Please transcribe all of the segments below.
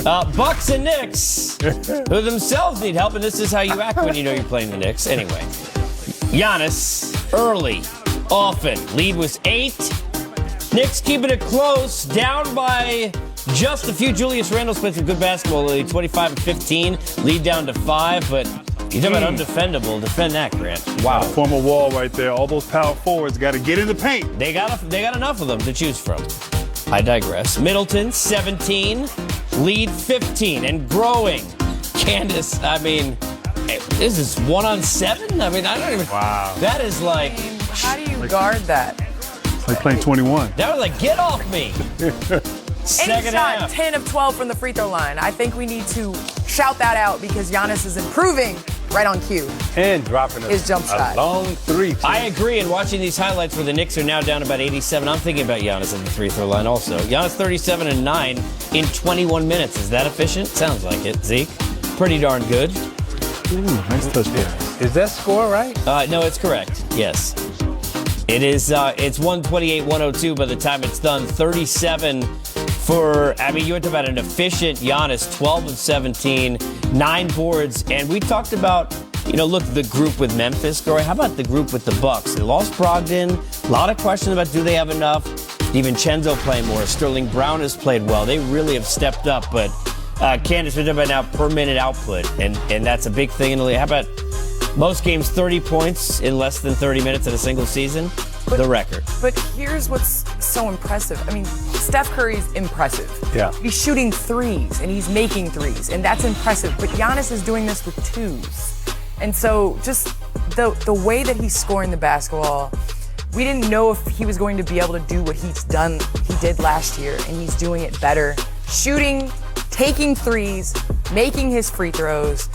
Bucks and Knicks, who themselves need help, and this is how you act when you know you're playing the Knicks. Anyway, Giannis, early, often. Lead was 8. Knicks keeping it close, down by just a few. Julius Randle's played some good basketball, 25-15, lead down to 5, but you talk about undefendable. Defend that, Grant. Wow. Form a wall right there. All those power forwards got to get in the paint. They got enough of them to choose from. I digress. Middleton, 17. Lead 15 and growing. Candace, I mean, this is 1-on-7? I mean, I don't even... Wow. That is like... How do you guard that? It's like playing 21. That was like, get off me. Any shot, 10 of 12 from the free throw line. I think we need to shout that out because Giannis is improving right on cue. And dropping his jump shot. Long three. Too. I agree, and watching these highlights where the Knicks are now down about 87, I'm thinking about Giannis at the free throw line also. Giannis 37 and 9 in 21 minutes. Is that efficient? Sounds like it. Zeke, pretty darn good. Ooh, nice touchdown. Is that score right? No, it's correct. Yes. It is. It's 128-102 by the time it's done. 37 for, I mean, you went about an efficient Giannis, 12 of 17, 9 boards. And we talked about, look, the group with Memphis. Corey, how about the group with the Bucks? They lost Brogdon. A lot of questions about do they have enough. DiVincenzo playing more. Sterling Brown has played well. They really have stepped up. But Candace, we're talking about now per minute output. And that's a big thing in the league. How about most games, 30 points in less than 30 minutes in a single season? The record. But here's what's so impressive. I mean, Steph Curry's impressive. Yeah. He's shooting threes, and he's making threes, and that's impressive. But Giannis is doing this with 2s. And so just the way that he's scoring the basketball, we didn't know if he was going to be able to do what he did last year, and he's doing it better. Shooting, taking threes, making his free throws.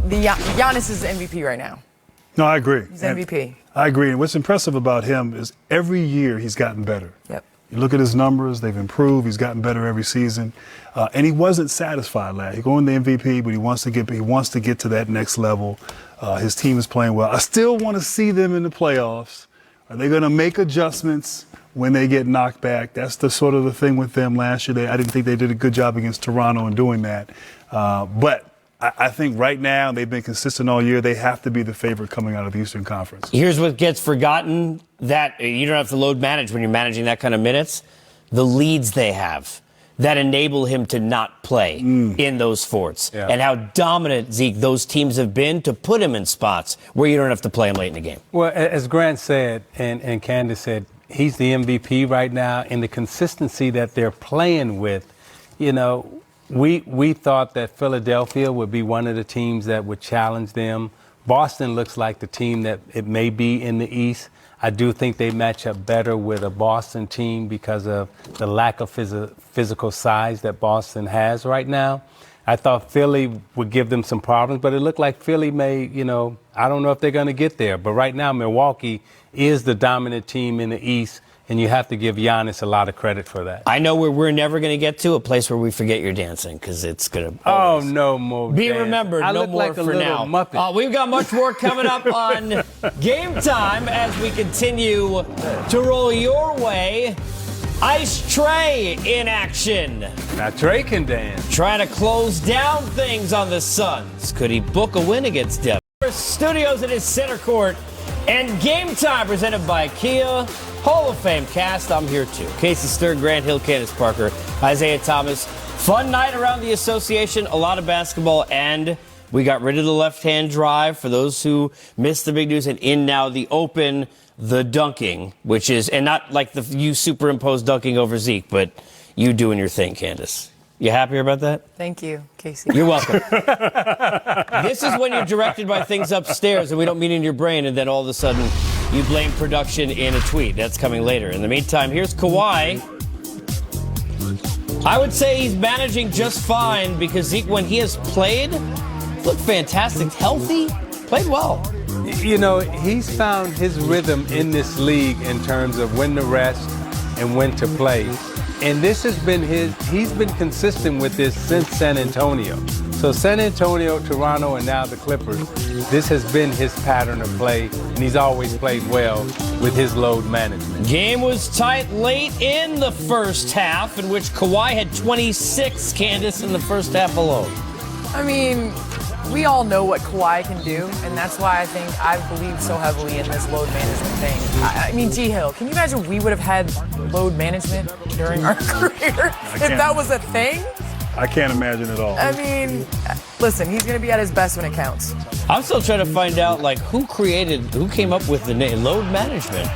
Giannis is the MVP right now. No, I agree. He's MVP. I agree. And what's impressive about him is every year he's gotten better. Yep. You look at his numbers, they've improved. He's gotten better every season. And he wasn't satisfied last. He going the MVP, but he wants to get to that next level. His team is playing well. I still want to see them in the playoffs. Are they going to make adjustments when they get knocked back? That's the sort of the thing with them last year. I didn't think they did a good job against Toronto in doing that. But I think right now, they've been consistent all year. They have to be the favorite coming out of the Eastern Conference. Here's what gets forgotten, that you don't have to load manage when you're managing that kind of minutes. The leads they have that enable him to not play in those forts. Yeah. And how dominant, Zeke, those teams have been to put him in spots where you don't have to play him late in the game. Well, as Grant said and Candace said, he's the MVP right now. And the consistency that they're playing with, We thought that Philadelphia would be one of the teams that would challenge them. Boston looks like the team that it may be in the East. I do think they match up better with a Boston team because of the lack of physical size that Boston has right now. I thought Philly would give them some problems, but it looked like Philly may, I don't know if they're going to get there. But right now, Milwaukee is the dominant team in the East. And you have to give Giannis a lot of credit for that. I know where we're never going to get to, a place where we forget you're dancing, because it's going to no more be dance. remembered. I no look more like a for little now. Muppet. We've got much more coming up on Game Time as we continue to roll your way. Ice Trey in action. Now Trey can dance. Trying to close down things on the Suns. Could he book a win against Denver? Studios at his center court. And Game Time presented by Kia. Hall of Fame cast, I'm here too. Casey Stern, Grant Hill, Candace Parker, Isaiah Thomas. Fun night around the association, a lot of basketball, and we got rid of the left-hand drive for those who missed the big news, and in now the open, the dunking, which is, and not like you superimposed dunking over Zeke, but you doing your thing, Candace. You happier about that? Thank you, Casey. You're welcome. This is when you're directed by things upstairs and we don't mean in your brain, and then all of a sudden you blame production in a tweet. That's coming later. In the meantime, here's Kawhi. I would say he's managing just fine because Zeke, when he has played, looked fantastic, healthy, played well. He's found his rhythm in this league in terms of when to rest and when to play. And this has been he's been consistent with this since San Antonio. So San Antonio, Toronto, and now the Clippers. this has been his pattern of play, and he's always played well with his load management. Game was tight late in the first half, in which Kawhi had 26, Candace, in the first half alone. I mean, we all know what Kawhi can do, and that's why I think I believe so heavily in this load management thing. I mean, G. Hill, can you imagine we would have had load management during our career if that was a thing? I can't imagine at all. I mean, listen, he's going to be at his best when it counts. I'm still trying to find out, like, who came up with the name load management?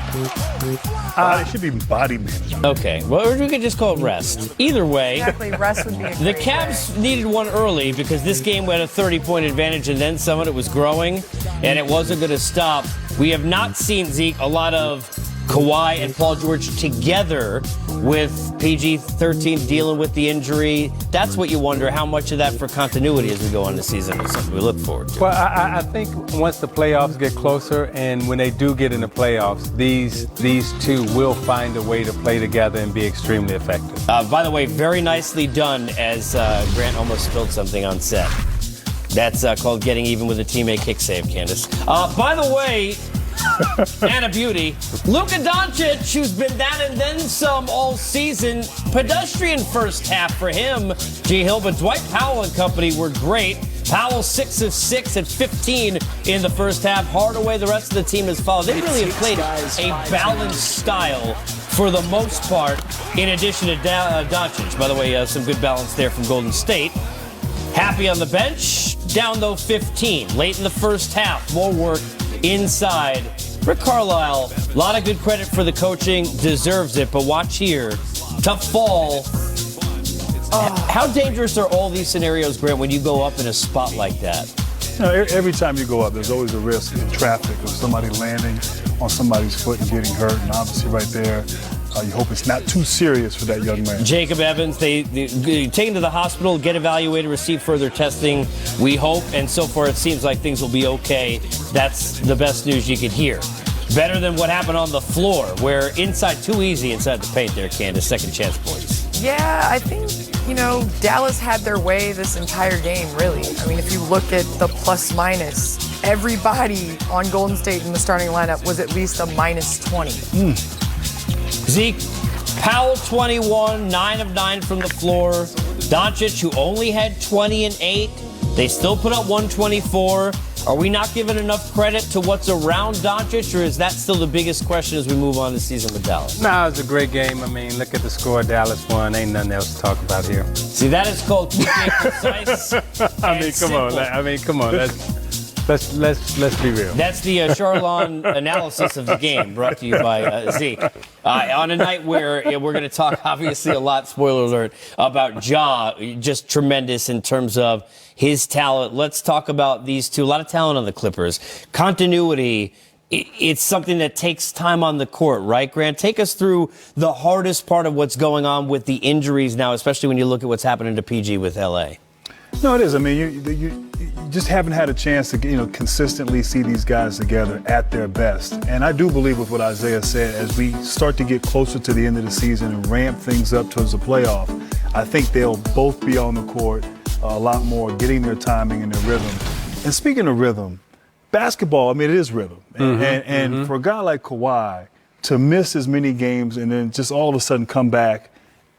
It should be body management. Okay, well, we could just call it rest. Either way, Exactly, rest would be a the great Cavs way. needed one early because this game had a 30-point advantage and then some of it was growing, and it wasn't going to stop. We have not seen, Zeke, a lot of Kawhi and Paul George together with PG-13 dealing with the injury. That's what you wonder, how much of that for continuity as we go on the season is something we look forward to. Well, I think once the playoffs get closer, and when they do get in the playoffs, these two will find a way to play together and be extremely effective. By the way, very nicely done, as Grant almost spilled something on set. That's called getting even with a teammate kick save, Candace. By the way, and a beauty, Luka Doncic, who's been that and then some all season. Pedestrian first half for him, G. Hill, but Dwight Powell and company were great. Powell 6 of 6 at 15 in the first half. Hardaway, the rest of the team has followed. They really have played a balanced style for the most part, in addition to Doncic. By the way, some good balance there from Golden State. Happy on the bench, down though 15. Late in the first half, more work inside. Rick Carlisle, a lot of good credit for the coaching, deserves it, but watch here. Tough fall. How dangerous are all these scenarios, Grant, when you go up in a spot like that? You know, every time you go up, there's always a risk in traffic of somebody landing on somebody's foot and getting hurt, and obviously right there, you hope it's not too serious for that young man. Jacob Evans, they take him to the hospital, get evaluated, receive further testing, we hope, and so far it seems like things will be okay. That's the best news you could hear. Better than what happened on the floor, where too easy inside the paint there, Candace, second chance points. Yeah, I think, Dallas had their way this entire game, really. I mean, if you look at the plus minus, everybody on Golden State in the starting lineup was at least a minus 20. Zeke, Powell 21, 9 of 9 from the floor. Doncic, who only had 20 and 8. They still put up 124. Are we not giving enough credit to what's around Doncic, or is that still the biggest question as we move on this season with Dallas? No, it's a great game. I mean, look at the score Dallas won. Ain't nothing else to talk about here. See, that is called keeping it precise. Come on. Let's be real. That's the Charlon analysis of the game, brought to you by Zeke. On a night where we're going to talk, obviously, a lot, spoiler alert, about Ja, just tremendous in terms of his talent. Let's talk about these two. A lot of talent on the Clippers. Continuity, it's something that takes time on the court, right, Grant? Take us through the hardest part of what's going on with the injuries now, especially when you look at what's happening to PG with L.A. No, it is. I mean, you just haven't had a chance to, consistently see these guys together at their best. And I do believe with what Isiah said, as we start to get closer to the end of the season and ramp things up towards the playoff, I think they'll both be on the court a lot more, getting their timing and their rhythm. And speaking of rhythm, basketball, I mean, it is rhythm. And for a guy like Kawhi to miss as many games and then just all of a sudden come back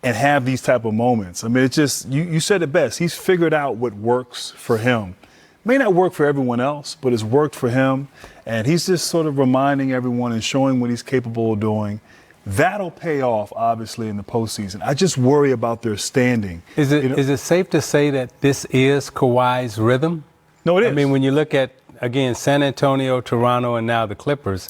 and have these type of moments. I mean, it's just, you said it best. He's figured out what works for him. May not work for everyone else, but it's worked for him. And he's just sort of reminding everyone and showing what he's capable of doing. That'll pay off, obviously, in the postseason. I just worry about their standing. Is it safe to say that this is Kawhi's rhythm? No, it is. I mean, when you look at, again, San Antonio, Toronto, and now the Clippers,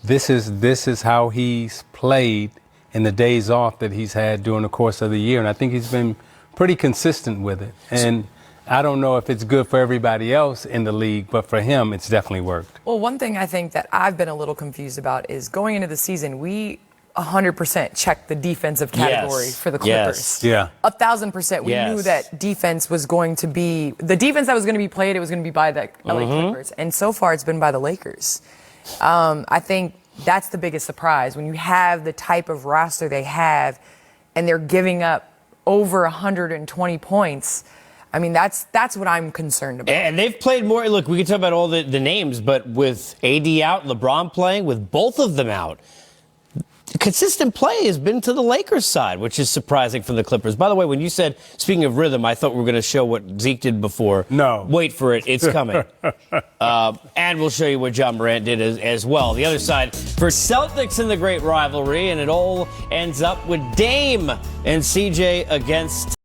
this is how he's played in the days off that he's had during the course of the year. And I think he's been pretty consistent with it. And I don't know if it's good for everybody else in the league, but for him, it's definitely worked. Well, one thing I think that I've been a little confused about is going into the season, we 100% checked the defensive category for the Clippers. Yes. Yeah. 1,000%. We knew that defense was going to be, the defense that was going to be played, it was going to be by the LA Clippers. And so far, it's been by the Lakers. I think that's the biggest surprise. When you have the type of roster they have and they're giving up over 120 points, I mean, that's what I'm concerned about. And they've played more. Look, we can talk about all the names, but with AD out, LeBron playing, with both of them out, consistent play has been to the Lakers' side, which is surprising from the Clippers. By the way, when you said, speaking of rhythm, I thought we were going to show what Zeke did before. No. Wait for it. It's coming. And we'll show you what John Morant did as well. The other side for Celtics in the great rivalry, and it all ends up with Dame and CJ against